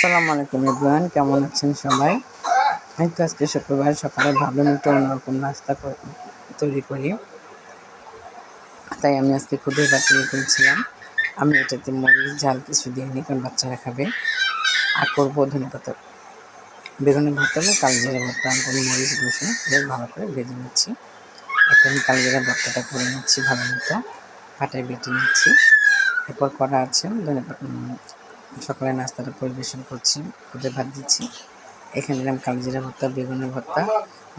আসসালামু আলাইকুম এভরিওয়ান, কেমন আছেন সবাই? এই তো আজকে শুক্রবার সকালে ভাবলাম একটু অন্যরকম নাস্তা তৈরি করি। তাই আমি আজকে খুদে ভাত তৈরি করেছিলাম। আমি এটাতে মরিচ ঝাল কিছু দিইনি, কারণ বাচ্চারা খাবে। আর করবো ধনেপাতা বেগুনের ভর্তা বা কালজিরা ভর্তা। আমি মরিচ রসুন বেশ ভালো করে ভেজে নিচ্ছি। এখন আমি কালজিরা ভর্তাটা করে নিচ্ছি ভালো মতো, পাটায় বেটে নিচ্ছি। এরপর করা আছে সকালে নাস্তাটা পরিবেশন করছি, খুদে ভাত দিচ্ছি। এখানে দিলাম কালজিরা ভর্তা, বেগুনের ভর্তা,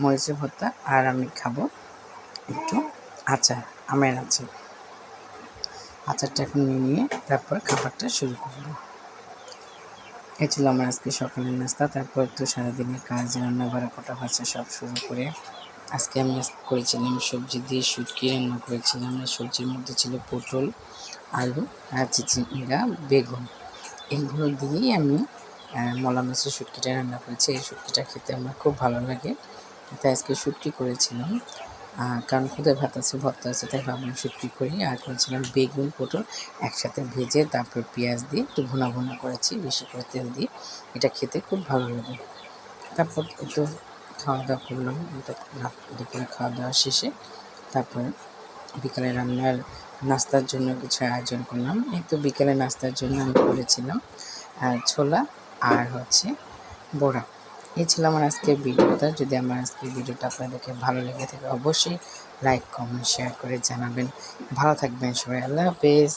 মরিচের ভর্তা, আর আমি খাবো একটু আচার, আমের আচার। আচারটা এখন নিয়ে তারপর খাবারটা শুরু করব। এই ছিল আমার আজকে সকালের নাস্তা। তারপর তো সারাদিনের কাজ, রান্না বাড়া, কাটা ভাজা সব শুরু করে আজকে আমি করেছিলাম সবজি দিয়ে শুটকি রান্না করেছিলাম। এই সবজির মধ্যে ছিল পটল, আলু আর চিচিঙ্গা, বেগুন। এইগুলো দিয়েই আমি মলা মাছের শুটকিটা রান্না করেছি। এই শুটকিটা খেতে আমার খুব ভালো লাগে, তাই আজকে শুটকি করেছিলাম। কারণ খুদে ভাত আছে, ভর্তা আছে, তাই ভাবলাম শুটকি করি। আর করেছিলাম বেগুন পটল একসাথে ভেজে তারপর পেঁয়াজ দিয়ে একটু ভুনা ভুনা করেছি, বেশি করে তেল দিয়ে। এটা খেতে খুব ভালো লাগে। তারপর একটু খাওয়া দাওয়া করলাম। দুপুরে খাওয়া দাওয়া শেষে তারপর বিকালে রান্নার নাস্তার জন্য কিছু আয়োজন করলাম। এই তো বিকালে নাস্তার জন্য আমি করেছিলাম ছোলা আর বড়া। এই ছিল আমার আজকের ভিডিওটা। যদি আমার আজকের ভিডিওটা আপনাদেরকে ভালো লেগে থাকে অবশ্যই লাইক, কমেন্ট, শেয়ার করে জানাবেন। ভালো থাকবেন সবাই। আল্লাহ হাফেজ।